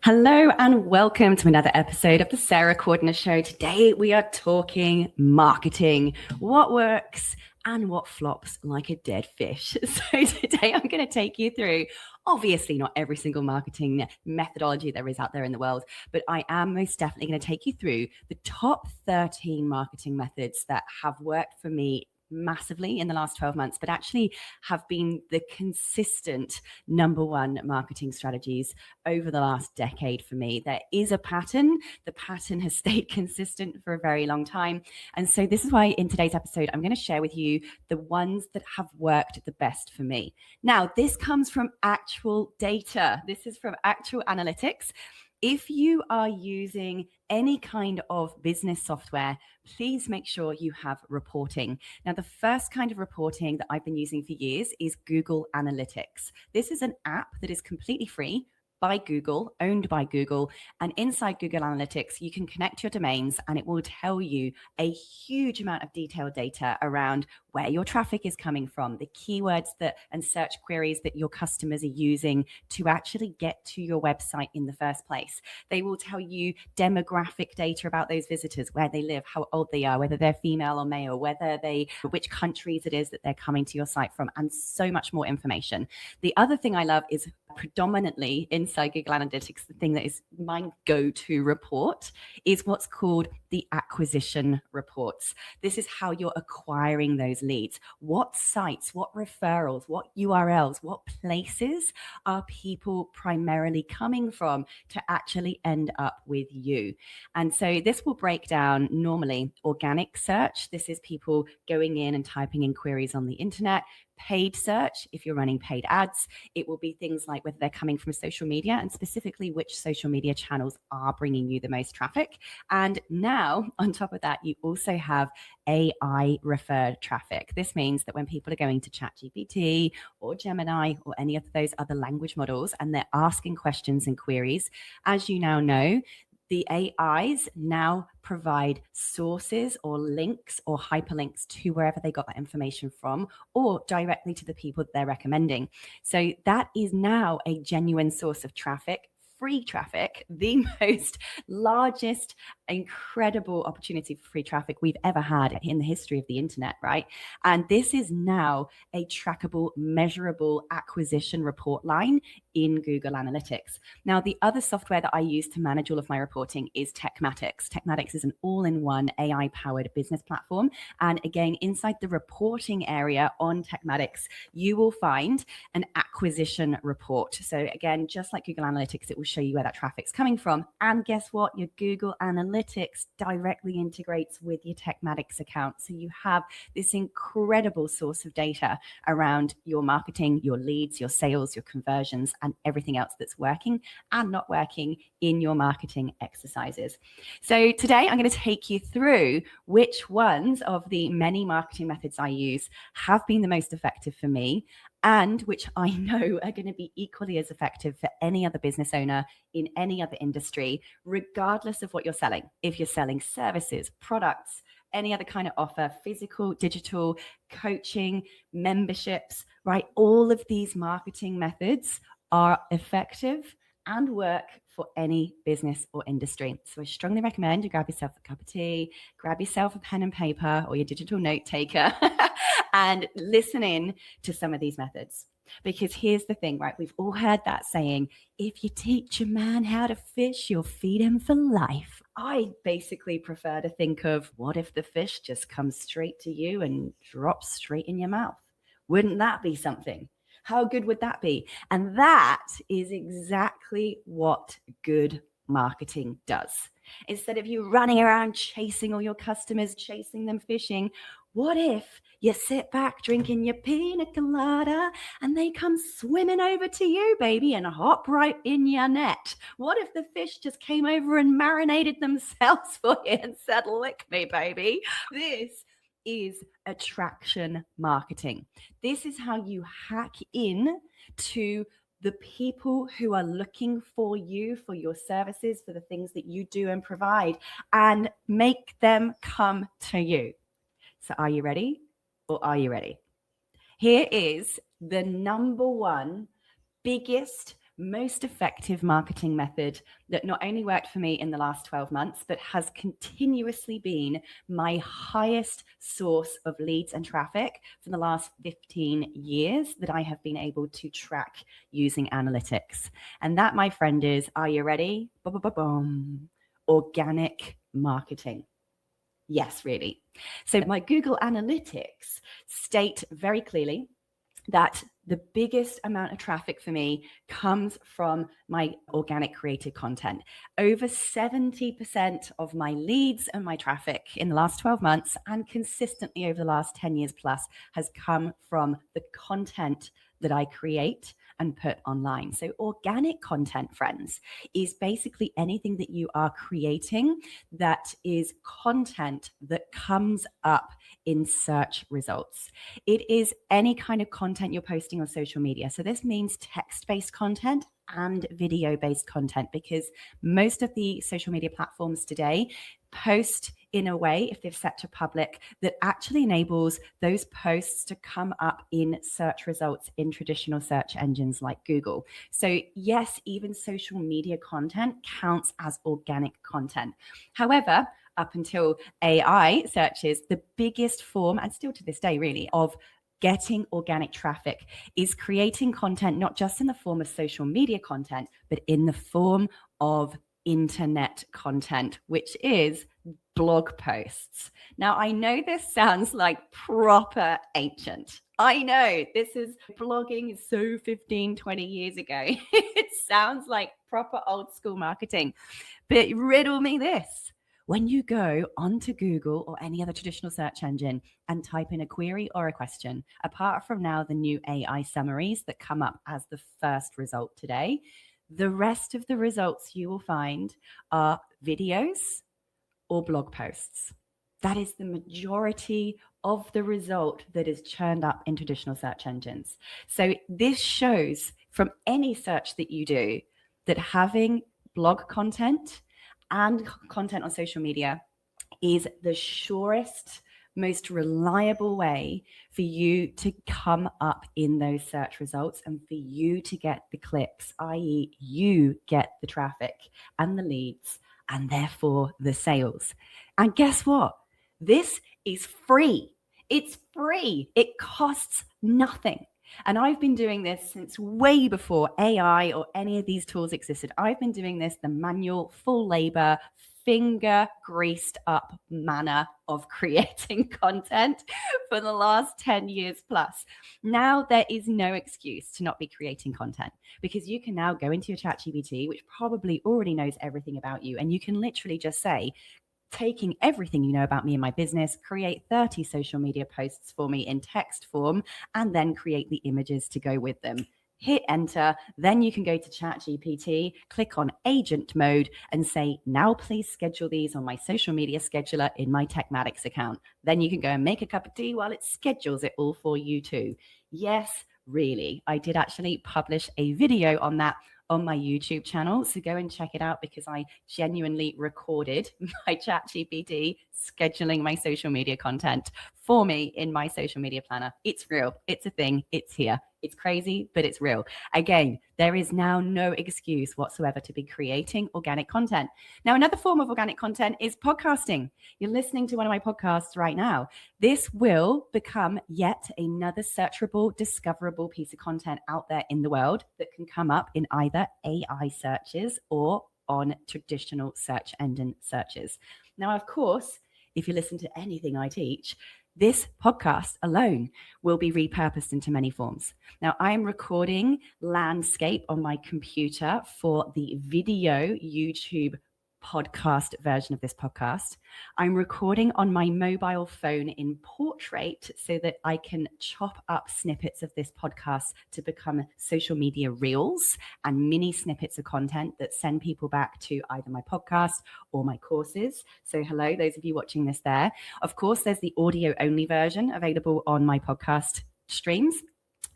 Hello and welcome to another episode of the Sarah Cordner Show. Today we are talking marketing, what works and what flops like a dead fish. So today I'm going to take you through, obviously not every single marketing methodology there is out there in the world, but I am most definitely going to take you through the top 13 marketing methods that have worked for me massively in the last 12 months, but actually have been the consistent number one marketing strategies over the last decade for me. There is a pattern. The pattern has stayed consistent for a very long time. And so this is why in today's episode, I'm going to share with you the ones that have worked the best for me. Now, this comes from actual data. This is from actual analytics. If you are using any kind of business software, please make sure you have reporting. Now, the first kind of reporting that I've been using for years is Google Analytics. This is an app that is completely free by Google, owned by Google. And inside Google Analytics, you can connect your domains and it will tell you a huge amount of detailed data around where your traffic is coming from, the keywords that and search queries that your customers are using to actually get to your website in the first place. They will tell you demographic data about those visitors, where they live, how old they are, whether they're female or male, which countries it is that they're coming to your site from, and so much more information. The other thing I love is predominantly inside Google Analytics, the thing that is my go-to report is what's called the acquisition reports. This is how you're acquiring those leads. What sites, what referrals, what URLs, what places are people primarily coming from to actually end up with you? And so this will break down normally organic search. This is people going in and typing in queries on the internet. Paid search, if you're running paid ads, it will be things like whether they're coming from social media and specifically which social media channels are bringing you the most traffic. And now on top of that, you also have AI referred traffic. This means that when people are going to ChatGPT or Gemini or any of those other language models and they're asking questions and queries, as you now know, the AIs now provide sources or links or hyperlinks to wherever they got that information from, or directly to the people that they're recommending. So that is now a genuine source of traffic, free traffic, the most largest, incredible opportunity for free traffic we've ever had in the history of the internet, right? And this is now a trackable, measurable acquisition report line in Google Analytics. Now, the other software that I use to manage all of my reporting is Techmatics. Techmatics is an all-in-one AI-powered business platform. And again, inside the reporting area on Techmatics, you will find an acquisition report. So again, just like Google Analytics, it will show you where that traffic's coming from. And guess what? Your Google Analytics directly integrates with your Techmatics account. So you have this incredible source of data around your marketing, your leads, your sales, your conversions, and everything else that's working and not working in your marketing exercises. So today I'm going to take you through which ones of the many marketing methods I use have been the most effective for me, and which I know are going to be equally as effective for any other business owner in any other industry, regardless of what you're selling. If you're selling services, products, any other kind of offer, physical, digital, coaching, memberships, right? All of these marketing methods are effective and work for any business or industry. So I strongly recommend you grab yourself a cup of tea, grab yourself a pen and paper or your digital note taker and listen in to some of these methods. Because here's the thing, right? We've all heard that saying, if you teach a man how to fish, you'll feed him for life. I basically prefer to think of, what if the fish just comes straight to you and drops straight in your mouth? Wouldn't that be something? How good would that be? And that is exactly what good marketing does. Instead of you running around chasing all your customers, chasing them fishing, what if you sit back drinking your pina colada and they come swimming over to you, baby, and hop right in your net? What if the fish just came over and marinated themselves for you and said, lick me, baby? This is attraction marketing. This is how you hack in to the people who are looking for you, for your services, for the things that you do and provide, and make them come to you. So are you ready? Or are you ready? Here is the number one biggest most effective marketing method that not only worked for me in the last 12 months, but has continuously been my highest source of leads and traffic for the last 15 years that I have been able to track using analytics. And that, my friend, is, are you ready? Ba-ba-ba-boom. Organic marketing. Yes, really. So my Google Analytics state very clearly that the biggest amount of traffic for me comes from my organic created content. Over 70% of my leads and my traffic in the last 12 months and consistently over the last 10 years plus has come from the content that I create and put online. So organic content, friends, is basically anything that you are creating that is content that comes up in search results. It is any kind of content you're posting on social media. So this means text-based content and video-based content, because most of the social media platforms today post in a way, if they're set to public, that actually enables those posts to come up in search results in traditional search engines like Google. So yes, even social media content counts as organic content. However, up until AI searches, the biggest form, and still to this day really, of getting organic traffic is creating content, not just in the form of social media content, but in the form of internet content, which is blog posts. Now, I know this sounds like proper ancient. I know blogging is so 15, 20 years ago. It sounds like proper old school marketing. But riddle me this. When you go onto Google or any other traditional search engine and type in a query or a question, apart from now the new AI summaries that come up as the first result today, the rest of the results you will find are videos or blog posts. That is the majority of the result that is churned up in traditional search engines. So this shows from any search that you do that having blog content and content on social media is the surest, most reliable way for you to come up in those search results and for you to get the clicks, i.e. you get the traffic and the leads and therefore the sales. And guess what? This is free. It's free. It costs nothing. And I've been doing this since way before AI or any of these tools existed. I've been doing this the manual, full labor, finger greased up manner of creating content for the last 10 years plus. Now there is no excuse to not be creating content, because you can now go into your ChatGPT, which probably already knows everything about you, and you can literally just say, taking everything you know about me and my business, create 30 social media posts for me in text form, and then create the images to go with them. Hit enter, then you can go to ChatGPT, click on agent mode and say, now please schedule these on my social media scheduler in my Techmatics account. Then you can go and make a cup of tea while it schedules it all for you too. Yes, really. I did actually publish a video on that on my YouTube channel. So go and check it out, because I genuinely recorded my ChatGPT scheduling my social media content for me in my social media planner. It's real. It's a thing. It's here. It's crazy, but it's real. Again, there is now no excuse whatsoever to be creating organic content. Now, another form of organic content is podcasting. You're listening to one of my podcasts right now. This will become yet another searchable, discoverable piece of content out there in the world that can come up in either AI searches or on traditional search engine searches. Now, of course, if you listen to anything I teach, this podcast alone will be repurposed into many forms. Now, I am recording landscape on my computer for the video YouTube podcast version of this podcast. I'm recording on my mobile phone in portrait so that I can chop up snippets of this podcast to become social media reels and mini snippets of content that send people back to either my podcast or my courses. So hello, those of you watching this there. Of course, there's the audio only version available on my podcast streams.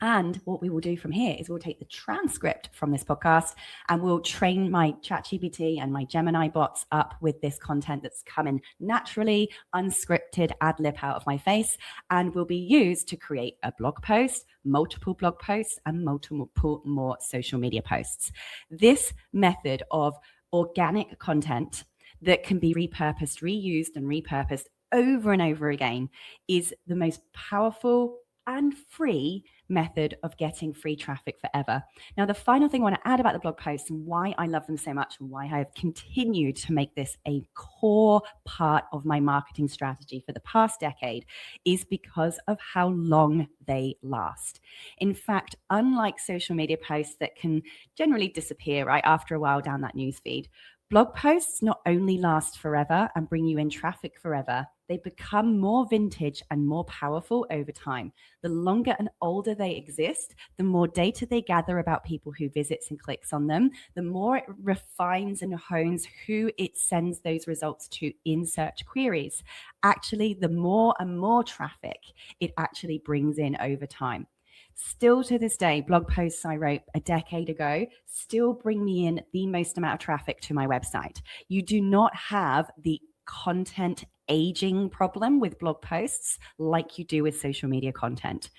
And what we will do from here is we'll take the transcript from this podcast and we'll train my ChatGPT and my Gemini bots up with this content that's coming naturally, unscripted, ad lib out of my face, and will be used to create a blog post, multiple blog posts, and multiple more social media posts. This method of organic content that can be repurposed, reused, and repurposed over and over again is the most powerful and free method of getting free traffic forever. Now, the final thing I want to add about the blog posts and why I love them so much and why I have continued to make this a core part of my marketing strategy for the past decade is because of how long they last. In fact, unlike social media posts that can generally disappear right after a while down that newsfeed, blog posts not only last forever and bring you in traffic forever, they become more vintage and more powerful over time. The longer and older they exist, the more data they gather about people who visits and clicks on them, the more it refines and hones who it sends those results to in search queries. Actually, the more and more traffic it actually brings in over time. Still to this day, blog posts I wrote a decade ago still bring me in the most amount of traffic to my website. You do not have the content aging problem with blog posts like you do with social media content.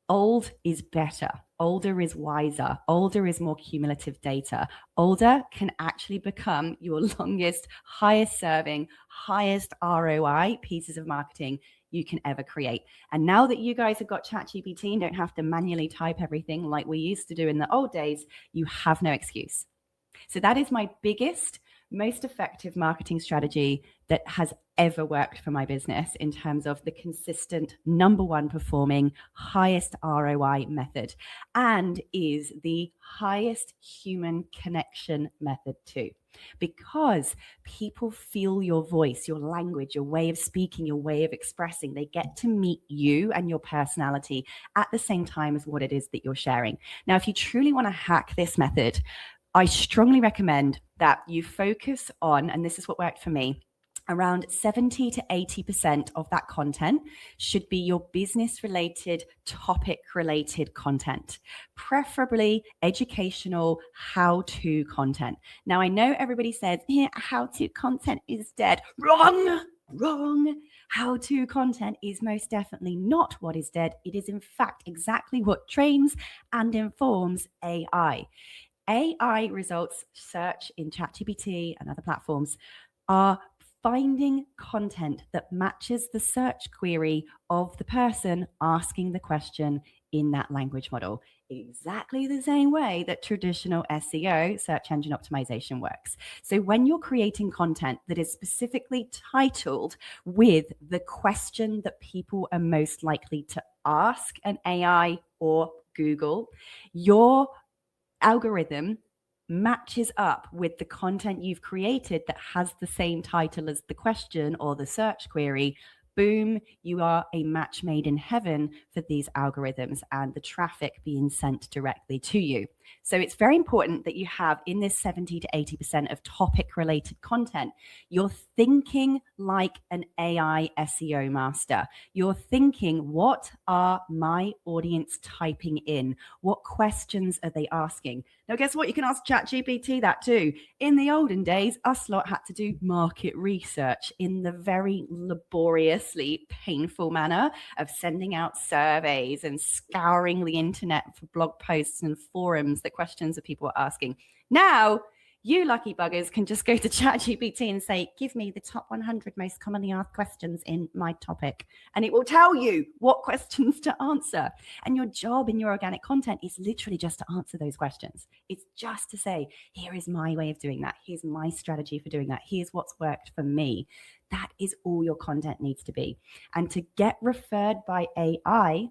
Old is better. Older is wiser. Older is more cumulative data. Older can actually become your longest, highest serving, highest ROI pieces of marketing you can ever create. And now that you guys have got ChatGPT and don't have to manually type everything like we used to do in the old days, you have no excuse. So that is my biggest, most effective marketing strategy that has ever worked for my business in terms of the consistent number one performing highest ROI method, and is the highest human connection method too. Because people feel your voice, your language, your way of speaking, your way of expressing. They get to meet you and your personality at the same time as what it is that you're sharing. Now, if you truly want to hack this method, I strongly recommend that you focus on, and this is what worked for me, around 70 to 80% of that content should be your business related, topic related content, preferably educational how-to content. Now, I know everybody says, yeah, how-to content is dead. Wrong. How-to content is most definitely not what is dead. It is in fact exactly what trains and informs AI. AI results search in ChatGPT and other platforms are finding content that matches the search query of the person asking the question in that language model, exactly the same way that traditional SEO, search engine optimization, works. So when you're creating content that is specifically titled with the question that people are most likely to ask an AI or Google, your algorithm matches up with the content you've created that has the same title as the question or the search query. Boom, you are a match made in heaven for these algorithms and the traffic being sent directly to you. So it's very important that you have in this 70 to 80% of topic related content, you're thinking like an AI SEO master. You're thinking, what are my audience typing in? What questions are they asking? Now, guess what? You can ask ChatGPT that too. In the olden days, us lot had to do market research in the very laboriously painful manner of sending out surveys and scouring the internet for blog posts and forums, the questions that people are asking. Now, you lucky buggers can just go to ChatGPT and say, give me the top 100 most commonly asked questions in my topic. And it will tell you what questions to answer. And your job in your organic content is literally just to answer those questions. It's just to say, here is my way of doing that. Here's my strategy for doing that. Here's what's worked for me. That is all your content needs to be. And to get referred by AI,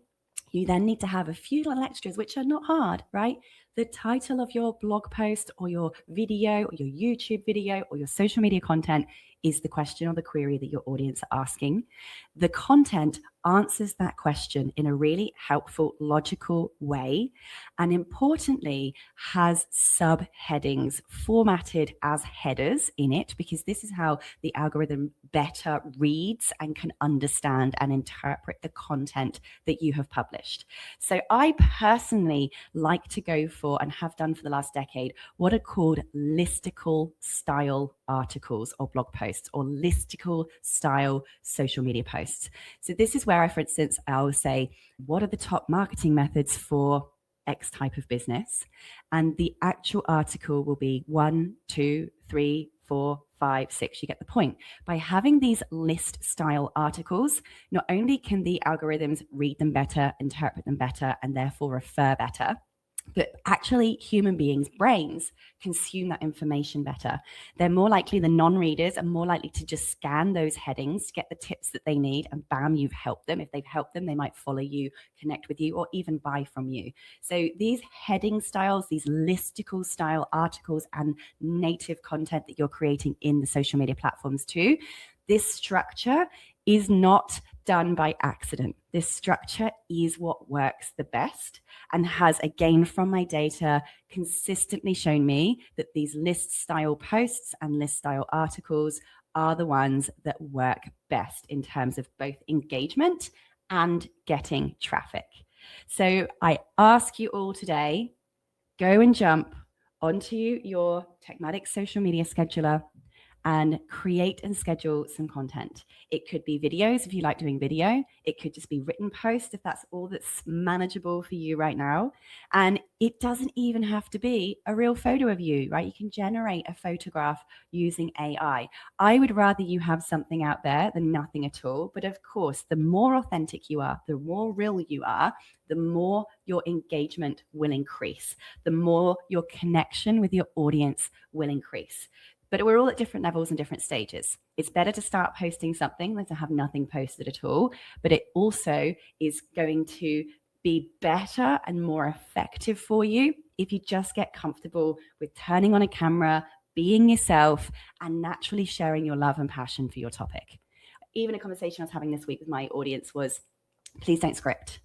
you then need to have a few little extras, which are not hard, right? the title of your blog post or your video or your YouTube video or your social media content is the question or the query that your audience are asking. The content answers that question in a really helpful, logical way, and importantly, has subheadings formatted as headers in it, because this is how the algorithm better reads and can understand and interpret the content that you have published. So I personally like to go for, and have done for the last decade, what are called listicle style articles or blog posts, or listicle style social media posts. So this is where I, for instance, I'll say, what are the top marketing methods for X type of business? And the actual article will be 1, 2, 3, 4, 5, 6. You get the point. By having these list style articles, not only can the algorithms read them better, interpret them better, and therefore refer better, but actually human beings' brains consume that information better. They're more likely, the non-readers are more likely to just scan those headings to get the tips that they need, and bam, you've helped them. If they've helped them, they might follow you, connect with you, or even buy from you. So these heading styles, these listicle style articles and native content that you're creating in the social media platforms too, this structure is not done by accident. This structure is what works the best, and has, again, from my data, consistently shown me that these list style posts and list style articles are the ones that work best in terms of both engagement and getting traffic. So I ask you all today, go and jump onto your Techmatic social media scheduler and create and schedule some content. It could be videos if you like doing video. It could just be written posts if that's all that's manageable for you right now. And it doesn't even have to be a real photo of you, right? You can generate a photograph using AI. I would rather you have something out there than nothing at all. But of course, the more authentic you are, the more real you are, the more your engagement will increase, the more your connection with your audience will increase. But we're all at different levels and different stages. It's better to start posting something than to have nothing posted at all. But it also is going to be better and more effective for you if you just get comfortable with turning on a camera, being yourself, and naturally sharing your love and passion for your topic. Even a conversation I was having this week with my audience was, please don't script.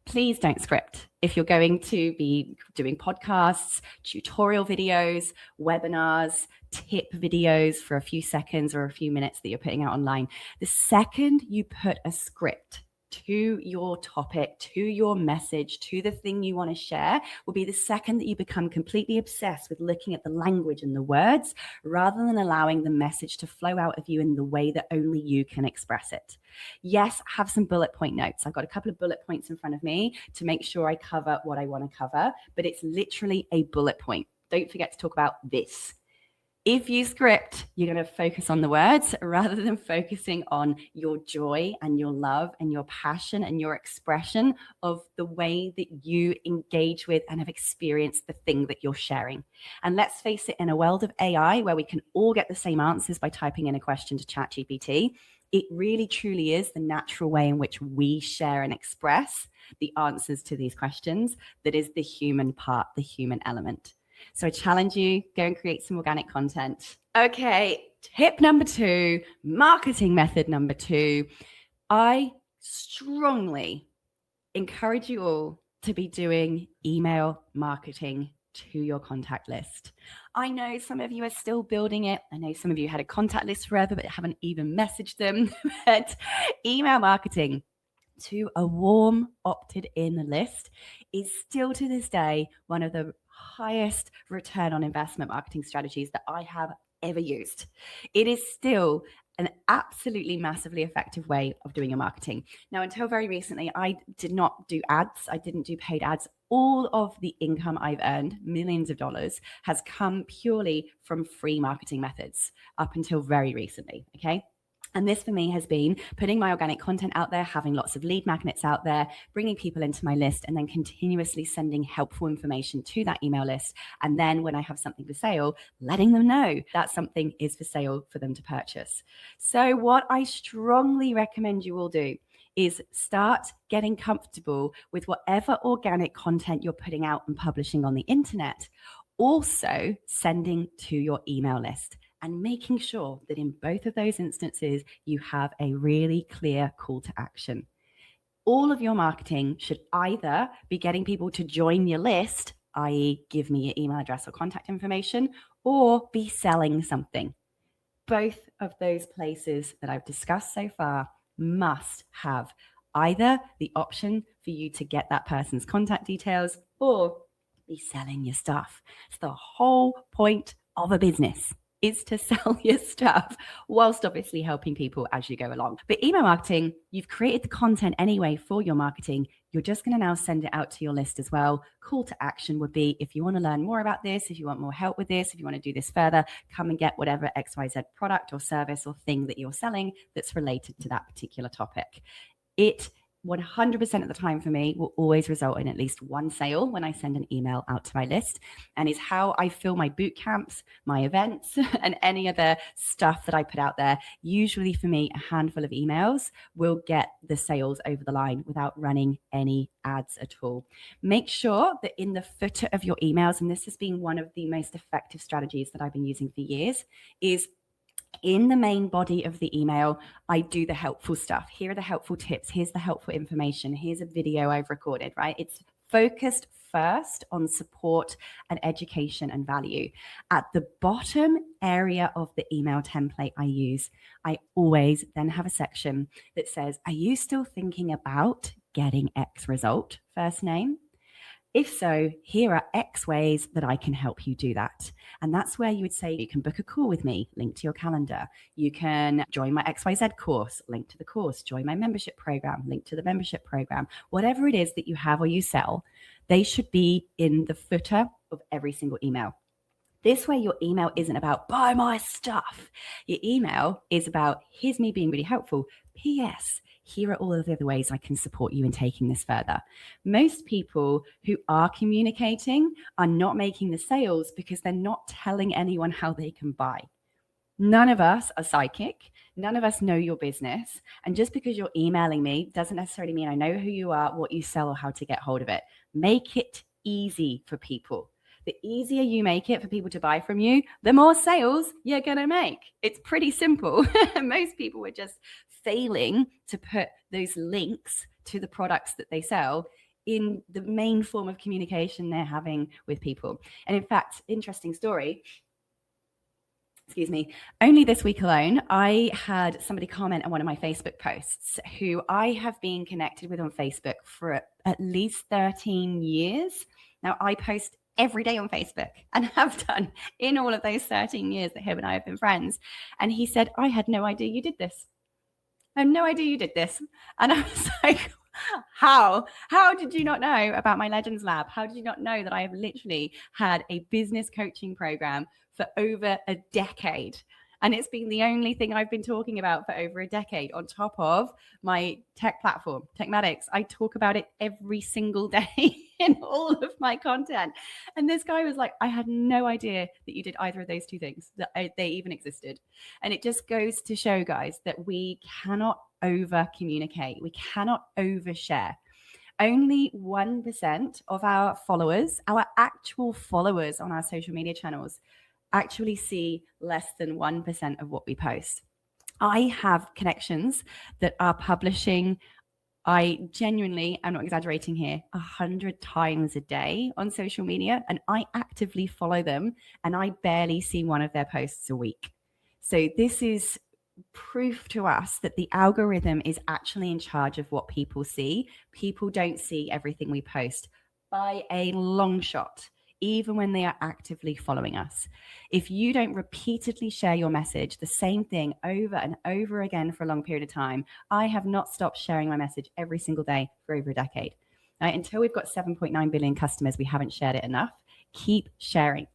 Please don't script. If you're going to be doing podcasts, tutorial videos, webinars, tip videos for a few seconds or a few minutes that you're putting out online, the second you put a script to your topic, to your message, to the thing you want to share, will be the second that you become completely obsessed with looking at the language and the words, rather than allowing the message to flow out of you in the way that only you can express it. Yes, have some bullet point notes. I've got a couple of bullet points in front of me to make sure I cover what I want to cover, but it's literally a bullet point. Don't forget to talk about this. If you script, you're going to focus on the words rather than focusing on your joy and your love and your passion and your expression of the way that you engage with and have experienced the thing that you're sharing. And let's face it, in a world of AI where we can all get the same answers by typing in a question to ChatGPT, it really truly is the natural way in which we share and express the answers to these questions that is the human part, the human element. So I challenge you, go and create some organic content. Okay, tip number 2, marketing method number 2. I strongly encourage you all to be doing email marketing to your contact list. I know some of you are still building it. I know some of you had a contact list forever but haven't even messaged them. But email marketing to a warm opted in list is still to this day one of the highest return on investment marketing strategies that I have ever used. It is still an absolutely massively effective way of doing your marketing. Now, until very recently, I did not do ads. I didn't do paid ads. All of the income I've earned, millions of dollars, has come purely from free marketing methods up until very recently, okay? And this for me has been putting my organic content out there, having lots of lead magnets out there, bringing people into my list, and then continuously sending helpful information to that email list. And then when I have something for sale, letting them know that something is for sale for them to purchase. So what I strongly recommend you all do is start getting comfortable with whatever organic content you're putting out and publishing on the internet, also sending to your email list, and making sure that in both of those instances, you have a really clear call to action. All of your marketing should either be getting people to join your list, i.e., give me your email address or contact information, or be selling something. Both of those places that I've discussed so far must have either the option for you to get that person's contact details or be selling your stuff. It's the whole point of a business, is to sell your stuff whilst obviously helping people as you go along. But email marketing, you've created the content anyway for your marketing. You're just going to now send it out to your list as well. Call to action would be, if you want to learn more about this, if you want more help with this, if you want to do this further, come and get whatever XYZ product or service or thing that you're selling that's related to that particular topic. It 100% of the time for me will always result in at least one sale when I send an email out to my list, and is how I fill my boot camps, my events, and any other stuff that I put out there. Usually for me, a handful of emails will get the sales over the line without running any ads at all. Make sure that in the footer of your emails, and this has been one of the most effective strategies that I've been using for years, is in the main body of the email, I do the helpful stuff. Here are the helpful tips. Here's the helpful information. Here's a video I've recorded, right? It's focused first on support and education and value. At the bottom area of the email template I use, I always then have a section that says, are you still thinking about getting X result? First name. If so, here are X ways that I can help you do that. And that's where you would say, you can book a call with me, link to your calendar. You can join my XYZ course, link to the course. Join my membership program, link to the membership program. Whatever it is that you have or you sell, they should be in the footer of every single email. This way, your email isn't about buy my stuff. Your email is about, here's me being really helpful. P.S. Here are all of the other ways I can support you in taking this further. Most people who are communicating are not making the sales because they're not telling anyone how they can buy. None of us are psychic. None of us know your business. And just because you're emailing me doesn't necessarily mean I know who you are, what you sell, or how to get hold of it. Make it easy for people. The easier you make it for people to buy from you, the more sales you're going to make. It's pretty simple. Most people are just failing to put those links to the products that they sell in the main form of communication they're having with people. And in fact, interesting story, only this week alone, I had somebody comment on one of my Facebook posts who I have been connected with on Facebook for at least 13 years. Now, I post every day on Facebook and have done in all of those 13 years that him and I have been friends. And he said, I had no idea you did this. I had no idea you did this. And I was like, how did you not know about my Legends Lab? How did you not know that I have literally had a business coaching program for over a decade? And it's been the only thing I've been talking about for over a decade, on top of my tech platform, Techmatics. I talk about it every single day in all of my content. And this guy was like, I had no idea that you did either of those two things, that they even existed. And it just goes to show, guys, that we cannot over communicate. We cannot overshare. Only 1% of our followers, our actual followers on our social media channels, actually see less than 1% of what we post. I have connections that are publishing, I genuinely, I'm not exaggerating here, 100 times a day on social media, and I actively follow them, and I barely see one of their posts a week. So this is proof to us that the algorithm is actually in charge of what people see. People don't see everything we post by a long shot, even when they are actively following us. If you don't repeatedly share your message, the same thing over and over again for a long period of time, I have not stopped sharing my message every single day for over a decade. Right? Until we've got 7.9 billion customers, we haven't shared it enough. Keep sharing.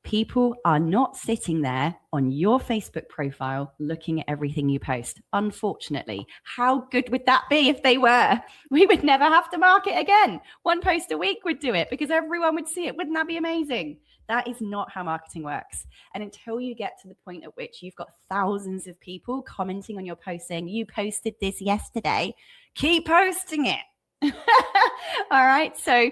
People are not sitting there on your Facebook profile looking at everything you post. Unfortunately, how good would that be if they were? We would never have to market again. One post a week would do it because everyone would see it. Wouldn't that be amazing? That is not how marketing works. And until you get to the point at which you've got thousands of people commenting on your post saying, you posted this yesterday, keep posting it. All right. So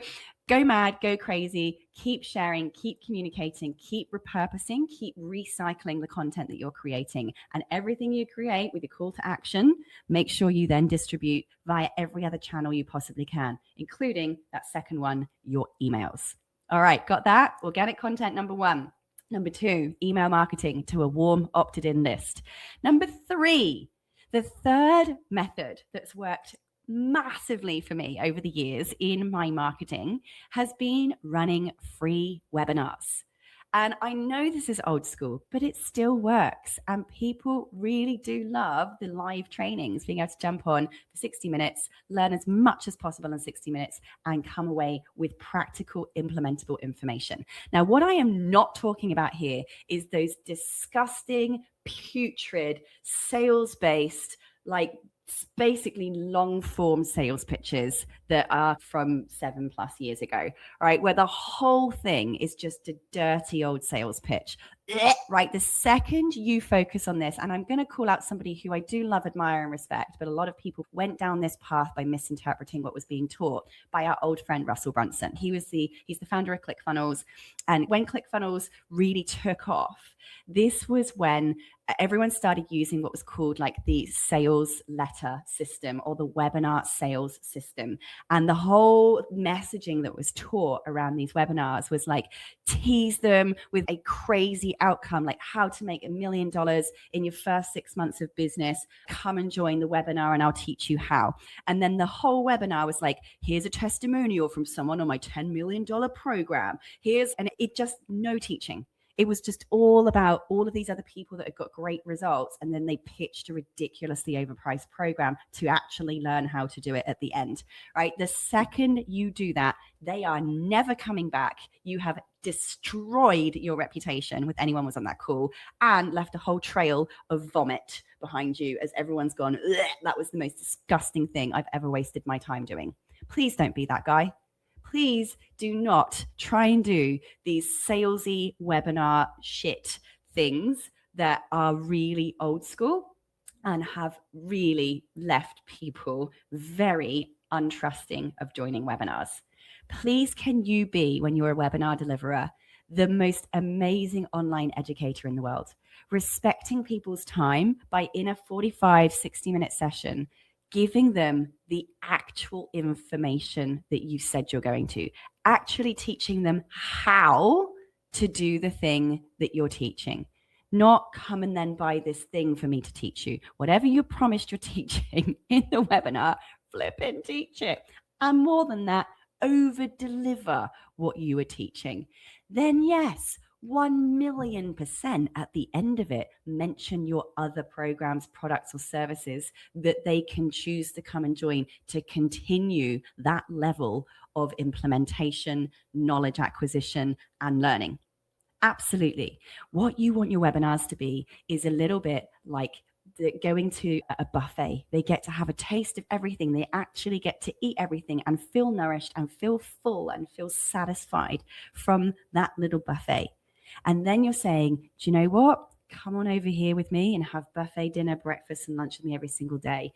go mad, go crazy, keep sharing, keep communicating, keep repurposing, keep recycling the content that you're creating. And everything you create with your call to action, make sure you then distribute via every other channel you possibly can, including that second one, your emails. All right, got that? Organic content, number one. Number two, email marketing to a warm opted-in list. Number three, the third method that's worked massively for me over the years in my marketing has been running free webinars. And I know this is old school, but it still works. And people really do love the live trainings, being able to jump on for 60 minutes, learn as much as possible in 60 minutes, and come away with practical, implementable information. Now, what I am not talking about here is those disgusting, putrid, sales-based, like basically long form sales pitches that are from 7+ years ago, right? Where the whole thing is just a dirty old sales pitch, right? The second you focus on this, and I'm going to call out somebody who I do love, admire, and respect, but a lot of people went down this path by misinterpreting what was being taught by our old friend, Russell Brunson. He's the founder of ClickFunnels. And when ClickFunnels really took off, this was when everyone started using what was called like the sales letter system or the webinar sales system. And the whole messaging that was taught around these webinars was like, tease them with a crazy outcome, like how to make $1 million in your first 6 months of business. Come and join the webinar and I'll teach you how. And then the whole webinar was like, here's a testimonial from someone on my $10 million program. And it just no teaching. It was just all about all of these other people that had got great results. And then they pitched a ridiculously overpriced program to actually learn how to do it at the end, right? The second you do that, they are never coming back. You have destroyed your reputation with anyone was on that call and left a whole trail of vomit behind you as everyone's gone, that was the most disgusting thing I've ever wasted my time doing. Please don't be that guy. Please do not try and do these salesy webinar shit things that are really old school and have really left people very untrusting of joining webinars. Please, can you be, when you're a webinar deliverer, the most amazing online educator in the world, respecting people's time by in a 45, 60-minute session, giving them the actual information that you said you're going to, actually teaching them how to do the thing that you're teaching. Not come and then buy this thing for me to teach you. Whatever you promised you're teaching in the webinar, flip and teach it. And more than that, over deliver what you are teaching. Then yes, 1,000,000% at the end of it, mention your other programs, products, or services that they can choose to come and join to continue that level of implementation, knowledge acquisition, and learning. Absolutely. What you want your webinars to be is a little bit like going to a buffet. They get to have a taste of everything. They actually get to eat everything and feel nourished and feel full and feel satisfied from that little buffet. And then you're saying, do you know what? Come on over here with me and have buffet dinner, breakfast, and lunch with me every single day.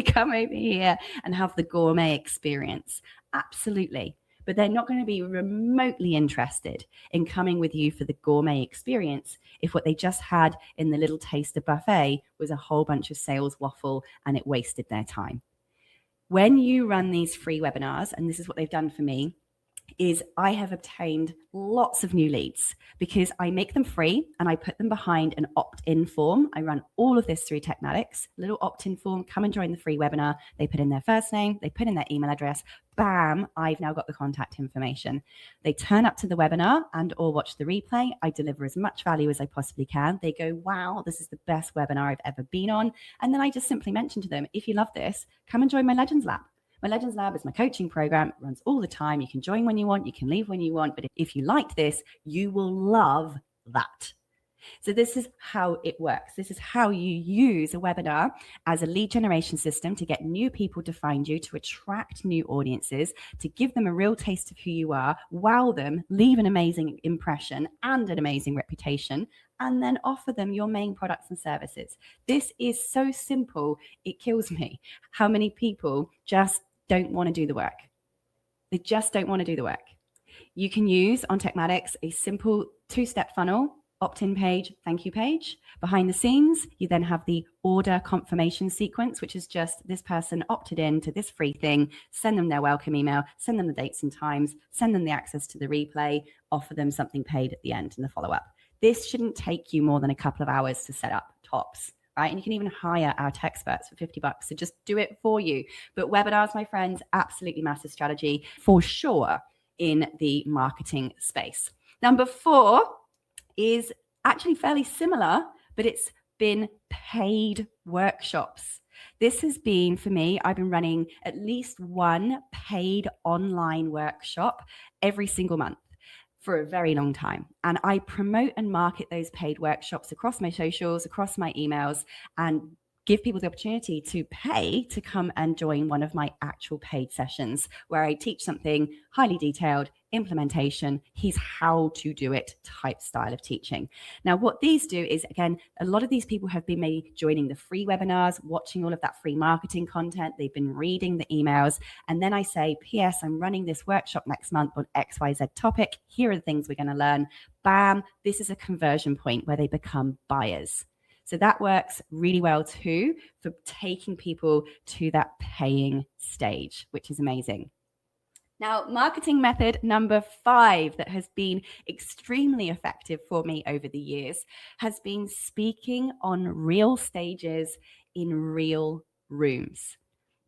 Come over here and have the gourmet experience. Absolutely. But they're not going to be remotely interested in coming with you for the gourmet experience if what they just had in the little taster buffet was a whole bunch of sales waffle and it wasted their time. When you run these free webinars, and this is what they've done for me, is I have obtained lots of new leads because I make them free and I put them behind an opt-in form. I run all of this through Technetics, little opt-in form, come and join the free webinar. They put in their first name, they put in their email address, bam, I've now got the contact information. They turn up to the webinar and or watch the replay. I deliver as much value as I possibly can. They go, wow, this is the best webinar I've ever been on. And then I just simply mention to them, if you love this, come and join my Legends Lab. My Legends Lab is my coaching program. It runs all the time. You can join when you want. You can leave when you want. But if you like this, you will love that. So this is how it works. This is how you use a webinar as a lead generation system to get new people to find you, to attract new audiences, to give them a real taste of who you are, wow them, leave an amazing impression and an amazing reputation, and then offer them your main products and services. This is so simple, it kills me how many people just don't want to do the work. They just don't want to do the work. You can use on Techmatics a simple 2-step funnel, opt-in page, thank you page. Behind the scenes, you then have the order confirmation sequence, which is just this person opted in to this free thing, send them their welcome email, send them the dates and times, send them the access to the replay, offer them something paid at the end in the follow-up. This shouldn't take you more than a couple of hours to set up, tops. Right? And you can even hire our tech experts for $50 to just do it for you. But webinars, my friends, absolutely massive strategy for sure in the marketing space. Number 4 is actually fairly similar, but it's been paid workshops. This has been, for me, I've been running at least one paid online workshop every single month for a very long time. And I promote and market those paid workshops across my socials, across my emails, and give people the opportunity to pay to come and join one of my actual paid sessions where I teach something highly detailed, implementation, here's how to do it type style of teaching. Now, what these do is, again, a lot of these people have been maybe joining the free webinars, watching all of that free marketing content. They've been reading the emails. And then I say, P.S., I'm running this workshop next month on XYZ topic. Here are the things we're going to learn. Bam, this is a conversion point where they become buyers. So that works really well too for taking people to that paying stage, which is amazing. Now, marketing method number 5 that has been extremely effective for me over the years has been speaking on real stages in real rooms.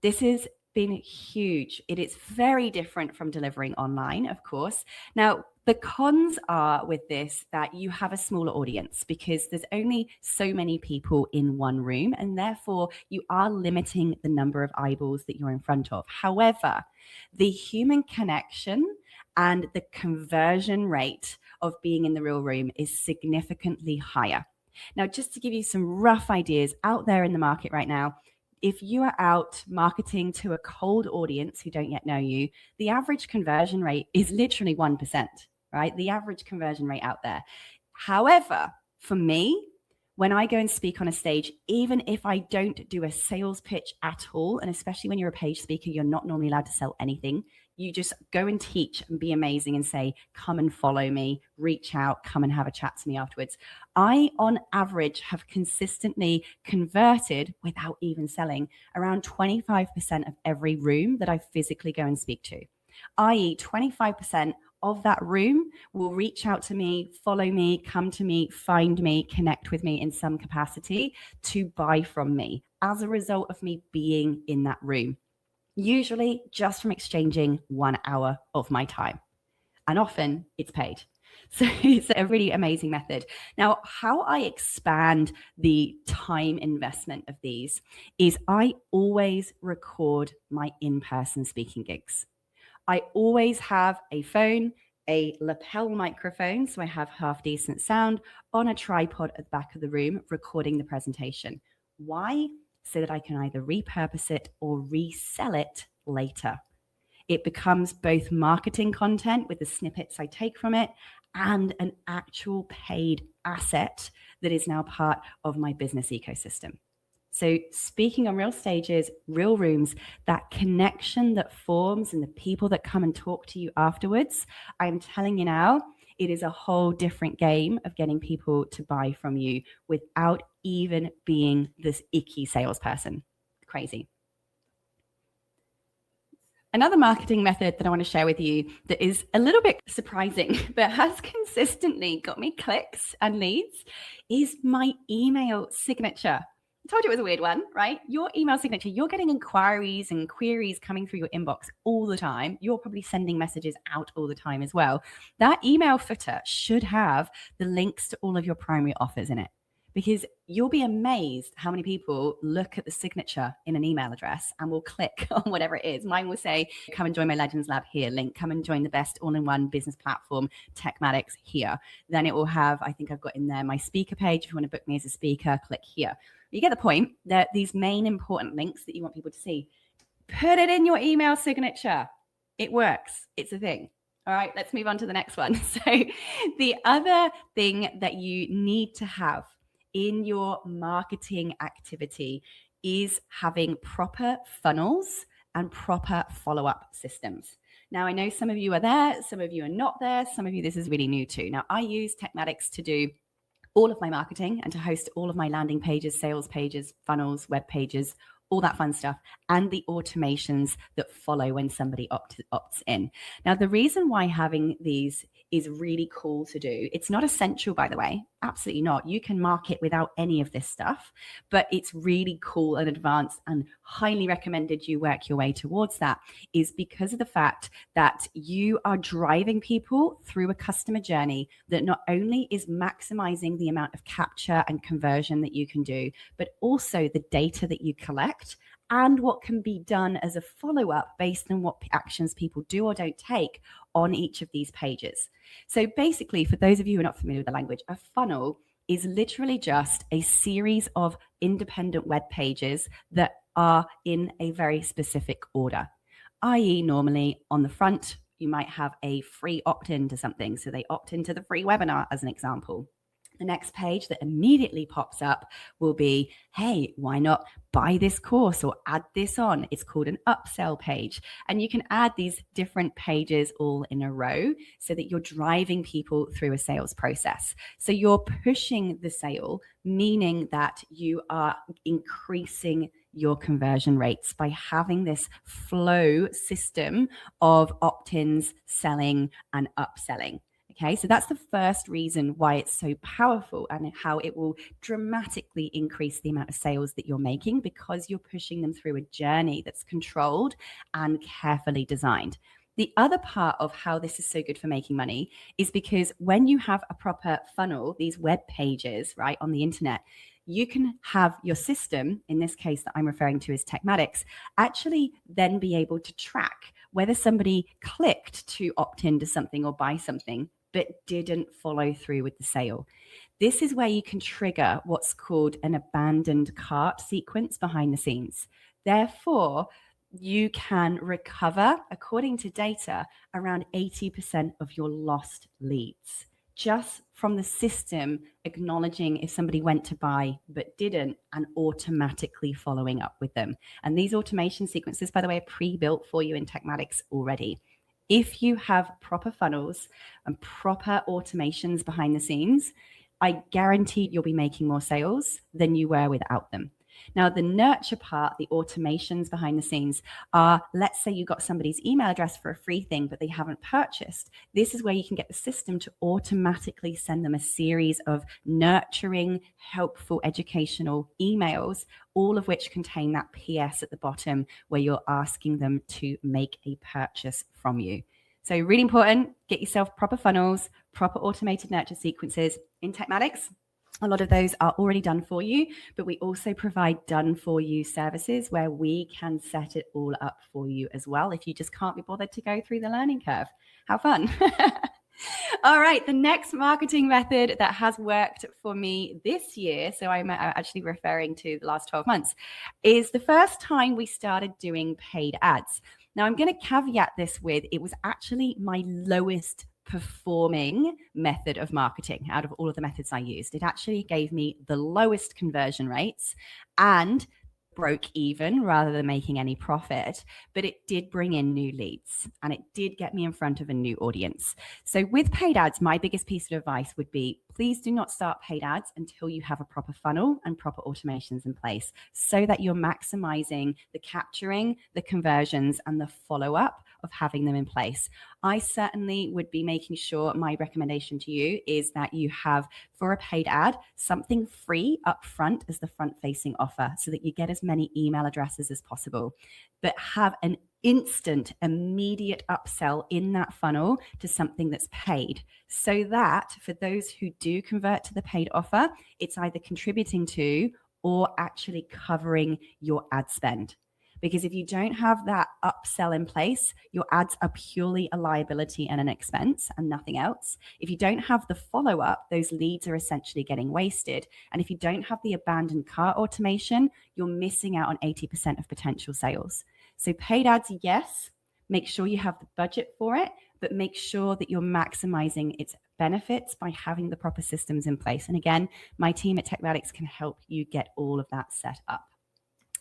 This has been huge. It is very different from delivering online, of course. Now, the cons are with this that you have a smaller audience because there's only so many people in one room, and therefore you are limiting the number of eyeballs that you're in front of. However, the human connection and the conversion rate of being in the real room is significantly higher. Now, just to give you some rough ideas out there in the market right now, if you are out marketing to a cold audience who don't yet know you, the average conversion rate is literally 1%, right? The average conversion rate out there. However, for me, when I go and speak on a stage, even if I don't do a sales pitch at all, and especially when you're a paid speaker, you're not normally allowed to sell anything. You just go and teach and be amazing and say, come and follow me, reach out, come and have a chat to me afterwards. I, on average, have consistently converted, without even selling, around 25% of every room that I physically go and speak to, i.e. 25% of that room will reach out to me, follow me, come to me, find me, connect with me in some capacity to buy from me as a result of me being in that room. Usually just from exchanging 1 hour of my time. And often it's paid. So it's a really amazing method. Now, how I expand the time investment of these is I always record my in-person speaking gigs. I always have a phone, a lapel microphone, so I have half decent sound, on a tripod at the back of the room recording the presentation. Why? So that I can either repurpose it or resell it later. It becomes both marketing content with the snippets I take from it and an actual paid asset that is now part of my business ecosystem. So speaking on real stages, real rooms, that connection that forms and the people that come and talk to you afterwards, I'm telling you now, it is a whole different game of getting people to buy from you without even being this icky salesperson. Crazy. Another marketing method that I want to share with you that is a little bit surprising, but has consistently got me clicks and leads is my email signature. I told you it was a weird one, right? Your email signature, you're getting inquiries and queries coming through your inbox all the time. You're probably sending messages out all the time as well. That email footer should have the links to all of your primary offers in it. because you'll be amazed how many people look at the signature in an email address and will click on whatever it is. Mine will say, come and join my Legends Lab here link, come and join the best all-in-one business platform, Techmatics here. Then it will have, I think I've got in there my speaker page. If you want to book me as a speaker, click here. You get the point. That these main important links that you want people to see, put it in your email signature. It works. It's a thing. All right, let's move on to the next one. So the other thing that you need to have in your marketing activity is having proper funnels and proper follow-up systems. Now, I know some of you are there, some of you are not there, some of you this is really new to. Now, I use Techmatics to do all of my marketing and to host all of my landing pages, sales pages, funnels, web pages, all that fun stuff, and the automations that follow when somebody opts in. Now, the reason why having these is really cool to do, it's not essential, by the way, absolutely not. You can market without any of this stuff, but it's really cool and advanced and highly recommended you work your way towards that, is because of the fact that you are driving people through a customer journey that not only is maximizing the amount of capture and conversion that you can do, but also the data that you collect and what can be done as a follow-up based on what actions people do or don't take on each of these pages. So basically, for those of you who are not familiar with the language, a funnel is literally just a series of independent web pages that are in a very specific order, i.e. normally on the front, you might have a free opt-in to something. So they opt into the free webinar as an example. The next page that immediately pops up will be, hey, why not buy this course or add this on? It's called an upsell page. And you can add these different pages all in a row so that you're driving people through a sales process. So you're pushing the sale, meaning that you are increasing your conversion rates by having this flow system of opt-ins, selling, and upselling. Okay, so that's the first reason why it's so powerful and how it will dramatically increase the amount of sales that you're making, because you're pushing them through a journey that's controlled and carefully designed. The other part of how this is so good for making money is because when you have a proper funnel, these web pages, right, on the internet, you can have your system, in this case that I'm referring to as Techmatics, actually then be able to track whether somebody clicked to opt into something or buy something but didn't follow through with the sale. This is where you can trigger what's called an abandoned cart sequence behind the scenes. Therefore, you can recover, according to data, around 80% of your lost leads, just from the system acknowledging if somebody went to buy but didn't and automatically following up with them. And these automation sequences, by the way, are pre-built for you in Techmatics already. If you have proper funnels and proper automations behind the scenes, I guarantee you'll be making more sales than you were without them. Now, the nurture part, the automations behind the scenes are, let's say you got somebody's email address for a free thing, but they haven't purchased. This is where you can get the system to automatically send them a series of nurturing, helpful, educational emails, all of which contain that PS at the bottom where you're asking them to make a purchase from you. So really important, get yourself proper funnels, proper automated nurture sequences in Techmatics. A lot of those are already done for you, but we also provide done for you services where we can set it all up for you as well if you just can't be bothered to go through the learning curve. How fun. All right, the next marketing method that has worked for me this year, so I'm actually referring to the last 12 months, is the first time we started doing paid ads. Now, I'm going to caveat this with, it was actually my lowest performing method of marketing out of all of the methods I used. It actually gave me the lowest conversion rates and broke even rather than making any profit, but it did bring in new leads and it did get me in front of a new audience. So with paid ads, my biggest piece of advice would be, please do not start paid ads until you have a proper funnel and proper automations in place so that you're maximizing the capturing, the conversions, and the follow-up of having them in place. I certainly would be making sure, my recommendation to you is that you have, for a paid ad, something free up front as the front-facing offer so that you get as many email addresses as possible, but have an instant, immediate upsell in that funnel to something that's paid, so that for those who do convert to the paid offer, it's either contributing to or actually covering your ad spend. Because if you don't have that upsell in place, your ads are purely a liability and an expense and nothing else. If you don't have the follow-up, those leads are essentially getting wasted. And if you don't have the abandoned cart automation, you're missing out on 80% of potential sales. So paid ads, yes, make sure you have the budget for it, but make sure that you're maximizing its benefits by having the proper systems in place. And again, my team at Techmatics can help you get all of that set up.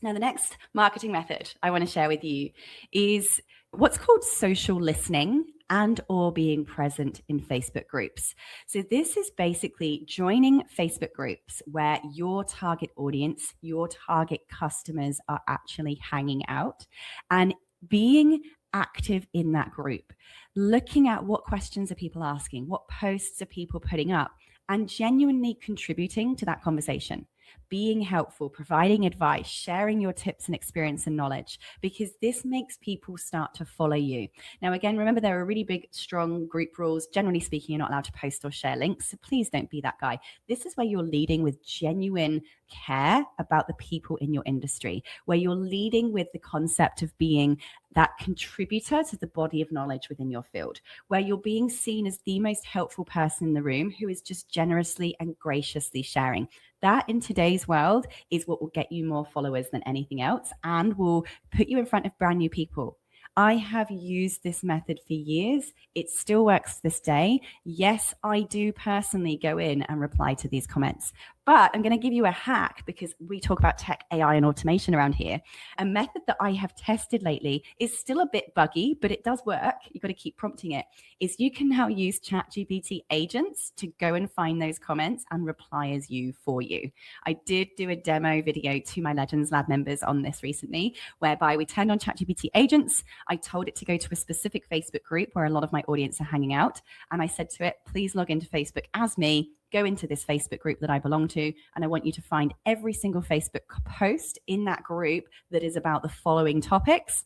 Now, the next marketing method I want to share with you is what's called social listening and or being present in Facebook groups. So this is basically joining Facebook groups where your target audience, your target customers are actually hanging out and being active in that group, looking at what questions are people asking, what posts are people putting up, and genuinely contributing to that conversation. Being helpful, providing advice, sharing your tips and experience and knowledge, because this makes people start to follow you. Now, again, remember there are really big, strong group rules. Generally speaking, you're not allowed to post or share links. So please don't be that guy. This is where you're leading with genuine care about the people in your industry, where you're leading with the concept of being that contributor to the body of knowledge within your field, where you're being seen as the most helpful person in the room who is just generously and graciously sharing. That in today's world is what will get you more followers than anything else and will put you in front of brand new people. I have used this method for years. It still works to this day. Yes, I do personally go in and reply to these comments, but I'm going to give you a hack because we talk about tech, AI, and automation around here. A method that I have tested lately is still a bit buggy, but it does work. You've got to keep prompting it. Is you can now use ChatGPT agents to go and find those comments and reply as you for you. I did do a demo video to my Legends Lab members on this recently, whereby we turned on ChatGPT agents. I told it to go to a specific Facebook group where a lot of my audience are hanging out. And I said to it, please log into Facebook as me, go into this Facebook group that I belong to, and I want you to find every single Facebook post in that group that is about the following topics.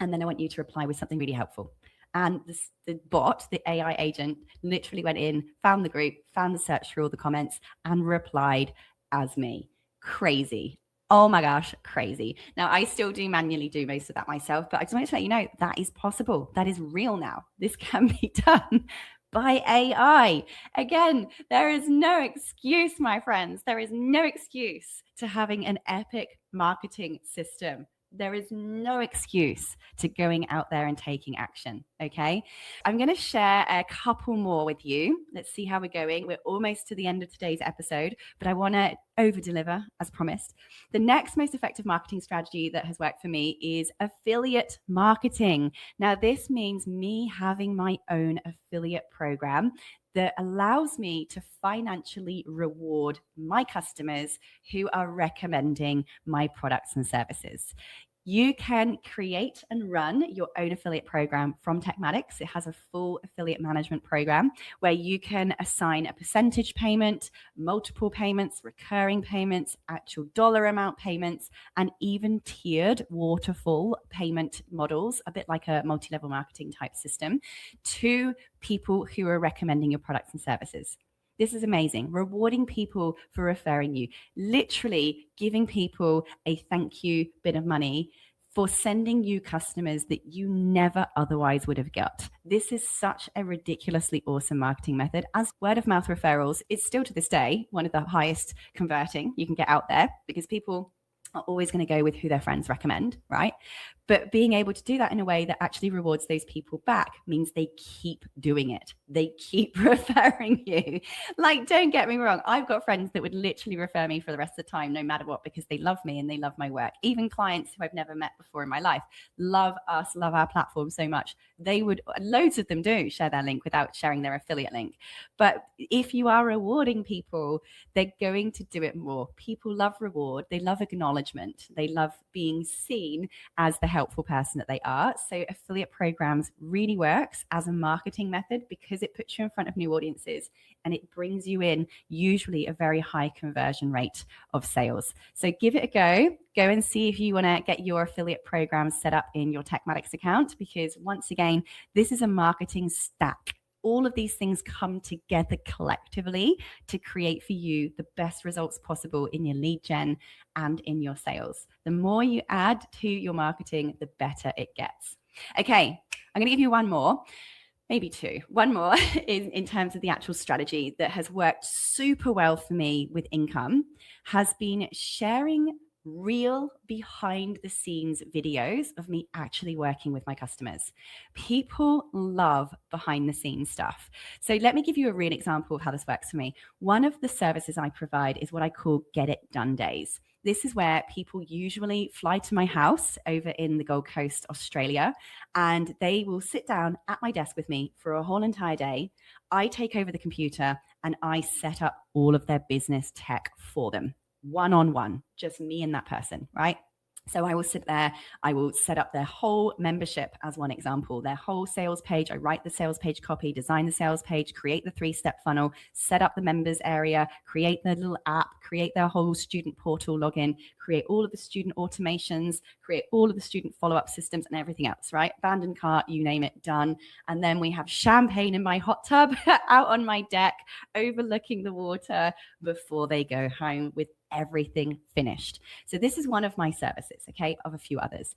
And then I want you to reply with something really helpful. And the bot, the AI agent, literally went in, found the group, found the search through all the comments, and replied as me. Crazy. Oh my gosh, crazy. Now, I still do manually do most of that myself, but I just wanted to let you know that is possible. That is real now. This can be done by AI. Again, there is no excuse, my friends. There is no excuse to having an epic marketing system. There is no excuse to going out there and taking action, okay? I'm going to share a couple more with you. Let's see how we're going. We're almost to the end of today's episode, but I want to over-deliver as promised. The next most effective marketing strategy that has worked for me is affiliate marketing. Now, this means me having my own affiliate program that allows me to financially reward my customers who are recommending my products and services. You can create and run your own affiliate program from Techmatics. It has a full affiliate management program where you can assign a percentage payment, multiple payments, recurring payments, actual dollar amount payments, and even tiered waterfall payment models, a bit like a multi-level marketing type system, to people who are recommending your products and services. This is amazing. Rewarding people for referring you, literally giving people a thank you bit of money for sending you customers that you never otherwise would have got. This is such a ridiculously awesome marketing method, as word of mouth referrals is still to this day one of the highest converting you can get out there, because people are always going to go with who their friends recommend, right? But being able to do that in a way that actually rewards those people back means they keep doing it. They keep referring you. Like, don't get me wrong. I've got friends that would literally refer me for the rest of the time, no matter what, because they love me and they love my work. Even clients who I've never met before in my life love us, love our platform so much. They would, loads of them do share their link without sharing their affiliate link. But if you are rewarding people, they're going to do it more. People love reward. They love acknowledgement. They love being seen as the helpful person that they are. So affiliate programs really works as a marketing method because it puts you in front of new audiences and it brings you in usually a very high conversion rate of sales. So give it a go. Go and see if you want to get your affiliate program set up in your Techmatics account, because once again, this is a marketing stack. All of these things come together collectively to create for you the best results possible in your lead gen and in your sales. The more you add to your marketing, the better it gets. Okay, I'm going to give you one more, maybe two. One more in terms of the actual strategy that has worked super well for me with income has been sharing real behind the scenes videos of me actually working with my customers. People love behind the scenes stuff. So let me give you a real example of how this works for me. One of the services I provide is what I call Get It Done Days. This is where people usually fly to my house over in the Gold Coast, Australia, and they will sit down at my desk with me for a whole entire day. I take over the computer and I set up all of their business tech for them. One-on-one, just me and that person, right? So I will sit there, I will set up their whole membership as one example, their whole sales page. I write the sales page copy, design the sales page, create the 3-step funnel, set up the members area, create their little app, create their whole student portal login, create all of the student automations, create all of the student follow-up systems and everything else, right? Abandoned cart, you name it, done. And then we have champagne in my hot tub out on my deck, overlooking the water before they go home with everything finished. So this is one of my services, okay, of a few others.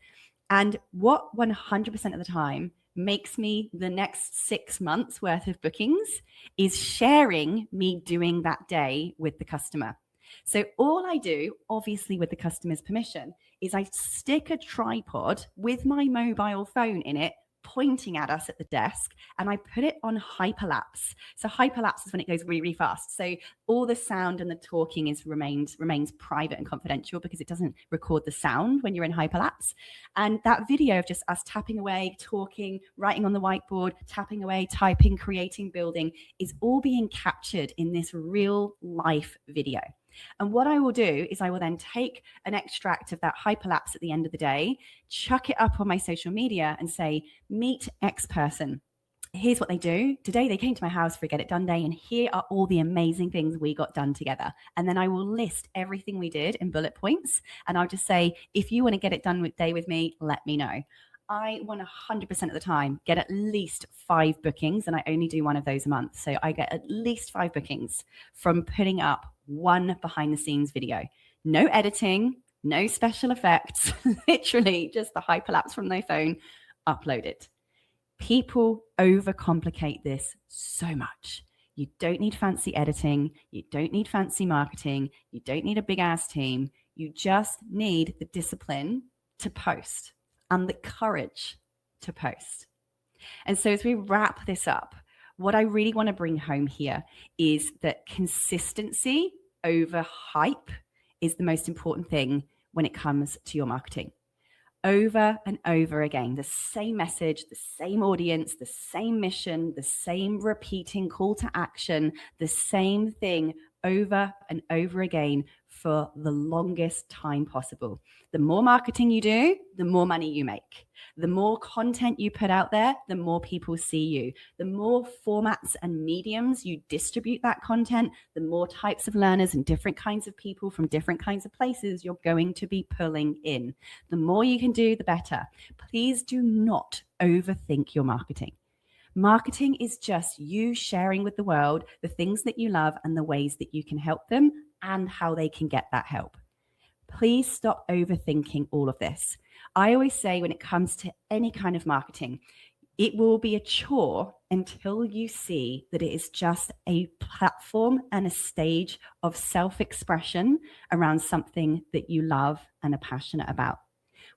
And what 100% of the time makes me the next 6 months worth of bookings is sharing me doing that day with the customer. So all I do, obviously with the customer's permission, is I stick a tripod with my mobile phone in it, pointing at us at the desk, and I put it on hyperlapse. So hyperlapse is when it goes really, really fast. So all the sound and the talking remains private and confidential because it doesn't record the sound when you're in hyperlapse. And that video of just us tapping away, talking, writing on the whiteboard, tapping away, typing, creating, building is all being captured in this real life video. And what I will do is I will then take an extract of that hyperlapse at the end of the day, chuck it up on my social media and say, meet X person. Here's what they do. Today they came to my house for a Get It Done Day, and here are all the amazing things we got done together. And then I will list everything we did in bullet points. And I'll just say, if you want to get it done day with me, let me know. I 100% of the time get at least 5 bookings, and I only do one of those a month. So I get at least 5 bookings from putting up one behind the scenes video. No editing, no special effects, literally just the hyperlapse from my phone, uploaded. People overcomplicate this so much. You don't need fancy editing. You don't need fancy marketing. You don't need a big ass team. You just need the discipline to post and the courage to post. And so as we wrap this up, what I really want to bring home here is that consistency over hype is the most important thing when it comes to your marketing. Over and over again, the same message, the same audience, the same mission, the same repeating call to action, the same thing over and over again for the longest time possible. The more marketing you do, the more money you make. The more content you put out there, the more people see you. The more formats and mediums you distribute that content, the more types of learners and different kinds of people from different kinds of places you're going to be pulling in. The more you can do, the better. Please do not overthink your marketing. Marketing is just you sharing with the world the things that you love and the ways that you can help them and how they can get that help. Please stop overthinking all of this. I always say when it comes to any kind of marketing, it will be a chore until you see that it is just a platform and a stage of self-expression around something that you love and are passionate about.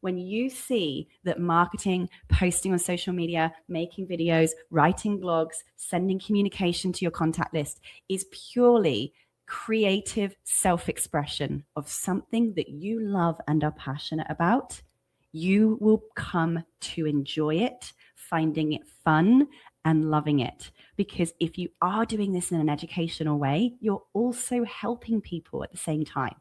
When you see that marketing, posting on social media, making videos, writing blogs, sending communication to your contact list is purely creative self-expression of something that you love and are passionate about, you will come to enjoy it, finding it fun and loving it. Because if you are doing this in an educational way, you're also helping people at the same time.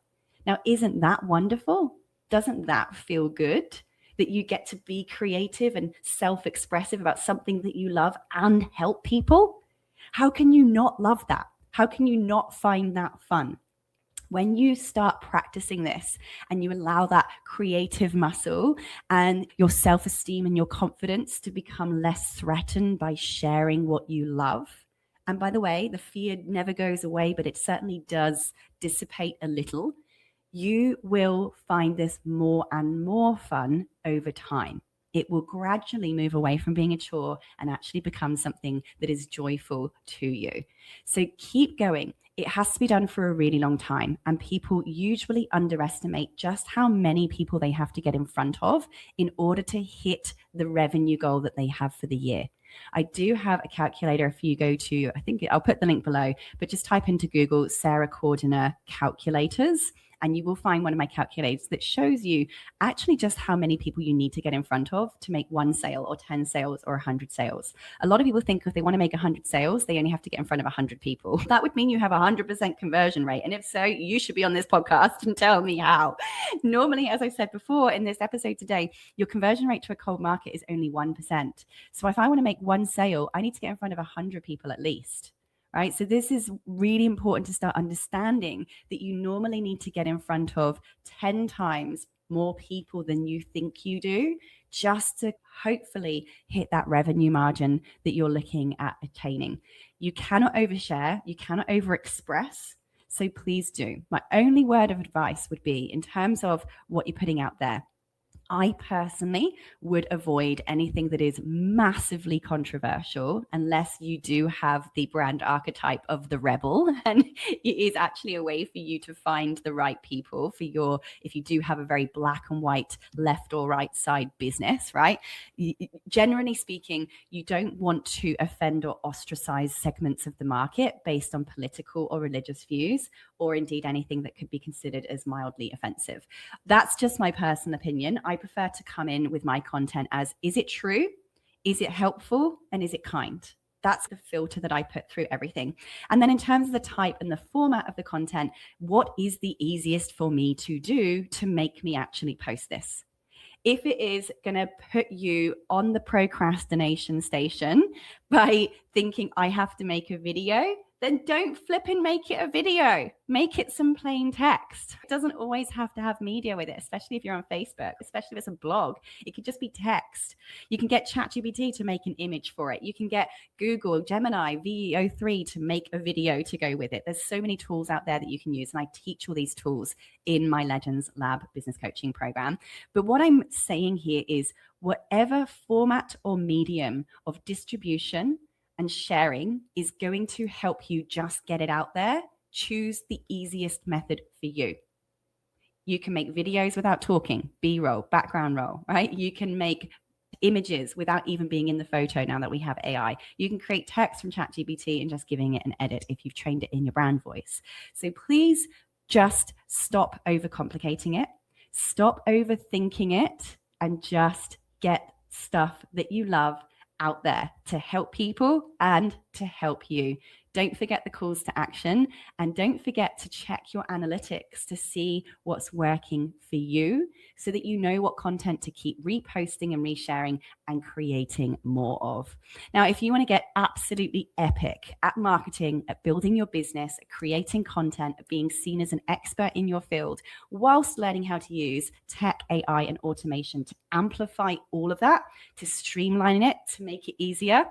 Now, isn't that wonderful? Doesn't that feel good? that you get to be creative and self-expressive about something that you love and help people? How can you not love that? How can you not find that fun? When you start practicing this and you allow that creative muscle and your self-esteem and your confidence to become less threatened by sharing what you love, and by the way, the fear never goes away, but it certainly does dissipate a little, you will find this more and more fun over time. It will gradually move away from being a chore and actually become something that is joyful to you. So keep going. It has to be done for a really long time. And people usually underestimate just how many people they have to get in front of in order to hit the revenue goal that they have for the year. I do have a calculator. If you go to, I think I'll put the link below, but just type into Google Sarah Cordiner calculators, and you will find one of my calculators that shows you actually just how many people you need to get in front of to make 1 sale or 10 sales or 100 sales. A lot of people think if they want to make 100 sales, they only have to get in front of 100 people. That would mean you have a 100% conversion rate. And if so, you should be on this podcast and tell me how. Normally, as I said before in this episode today, your conversion rate to a cold market is only 1%. So if I want to make 1 sale, I need to get in front of 100 people at least. Right. So this is really important to start understanding that you normally need to get in front of 10 times more people than you think you do, just to hopefully hit that revenue margin that you're looking at attaining. You cannot overshare, you cannot overexpress. So please do. My only word of advice would be in terms of what you're putting out there. I personally would avoid anything that is massively controversial unless you do have the brand archetype of the rebel, and it is actually a way for you to find the right people for your, if you do have a very black and white left or right side business, right? Generally speaking, you don't want to offend or ostracize segments of the market based on political or religious views, or indeed anything that could be considered as mildly offensive. That's just my personal opinion. I prefer to come in with my content as, is it true? Is it helpful? And is it kind? That's the filter that I put through everything. And then in terms of the type and the format of the content, what is the easiest for me to do to make me actually post this? If it is going to put you on the procrastination station by thinking I have to make a video, then don't flip and make it a video. Make it some plain text. It doesn't always have to have media with it, especially if you're on Facebook, especially if it's a blog. It could just be text. You can get ChatGPT to make an image for it. You can get Google, Gemini, VEO3 to make a video to go with it. There's so many tools out there that you can use, and I teach all these tools in my Legends Lab business coaching program. But what I'm saying here is whatever format or medium of distribution and sharing is going to help you just get it out there, choose the easiest method for you. You can make videos without talking, B-roll, background roll, right? You can make images without even being in the photo now that we have AI. You can create text from ChatGPT and just giving it an edit if you've trained it in your brand voice. So please just stop overcomplicating it, stop overthinking it, and just get stuff that you love out there to help people and to help you. Don't forget the calls to action, and don't forget to check your analytics to see what's working for you so that you know what content to keep reposting and resharing and creating more of. Now, if you want to get absolutely epic at marketing, at building your business, at creating content, at being seen as an expert in your field, whilst learning how to use tech, AI, and automation to amplify all of that, to streamline it, to make it easier,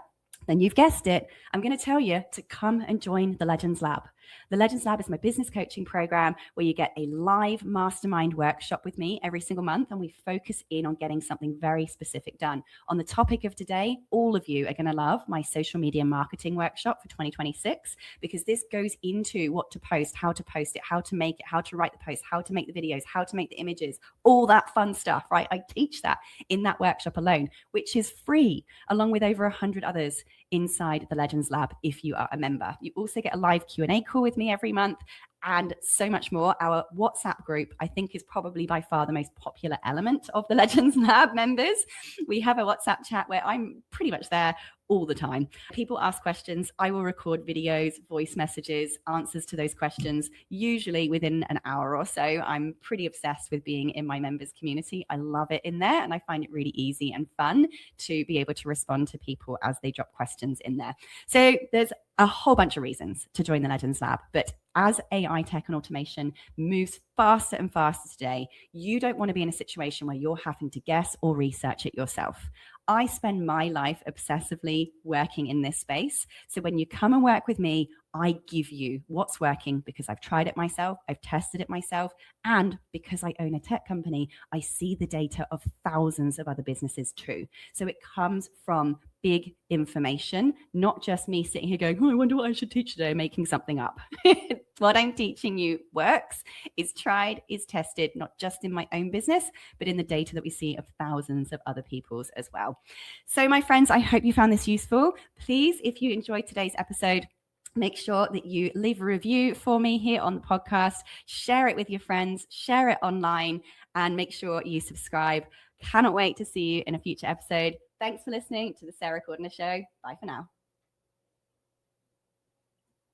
then you've guessed it, I'm going to tell you to come and join the Legends Lab. The Legends Lab is my business coaching program where you get a live mastermind workshop with me every single month, and we focus in on getting something very specific done. On the topic of today, all of you are going to love my social media marketing workshop for 2026, because this goes into what to post, how to post it, how to make it, how to write the post, how to make the videos, how to make the images, all that fun stuff, right? I teach that in that workshop alone, which is free, along with over 100 others inside the Legends Lab if you are a member. You also get a live Q&A call with me every month, and so much more. Our WhatsApp group, I think, is probably by far the most popular element of the Legends Lab members. We have a WhatsApp chat where I'm pretty much there all the time. People ask questions. I will record videos, voice messages, answers to those questions, usually within an hour or so. I'm pretty obsessed with being in my members community. I love it in there, and I find it really easy and fun to be able to respond to people as they drop questions in there. So there's a whole bunch of reasons to join the Legends Lab, but as AI tech and automation moves faster and faster today, you don't want to be in a situation where you're having to guess or research it yourself. I spend my life obsessively working in this space. So when you come and work with me, I give you what's working because I've tried it myself, I've tested it myself, and because I own a tech company, I see the data of thousands of other businesses too. So it comes from big information, not just me sitting here going, oh, I wonder what I should teach today, making something up. What I'm teaching you works, is tried, is tested, not just in my own business, but in the data that we see of thousands of other people's as well. So my friends, I hope you found this useful. Please, if you enjoyed today's episode, make sure that you leave a review for me here on the podcast, share it with your friends, share it online, and make sure you subscribe. Cannot wait to see you in a future episode. Thanks for listening to the Sarah Cordner Show. Bye for now.